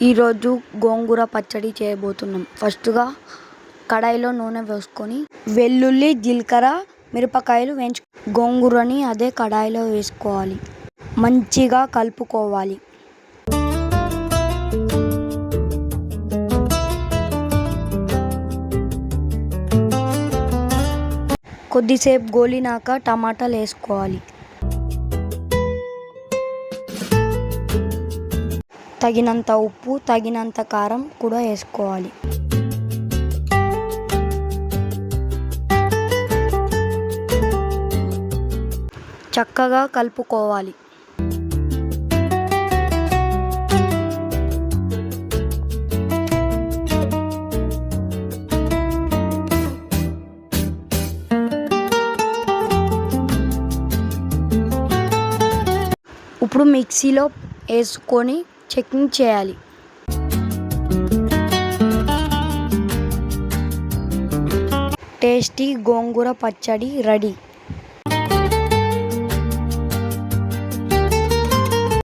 ఈరోజు గోంగూర పచ్చడి చేయబోతున్నాం. ఫస్ట్గా కడాయిలో నూనె వేసుకొని వెల్లుల్లి, జీలకర్ర, మిరపకాయలు గోంగూరని అదే కడాయిలో వేసుకోవాలి. మంచిగా కలుపుకోవాలి. కొద్దిసేపు గోలినాక టమాటాలు వేసుకోవాలి. తగినంత ఉప్పు, తగినంత కారం కూడా వేసుకోవాలి. చక్కగా కలుపుకోవాలి. ఇప్పుడు మిక్సీలో వేసుకొని చట్నీ చేయాలి. టేస్టీ గోంగూర పచ్చడి రెడీ.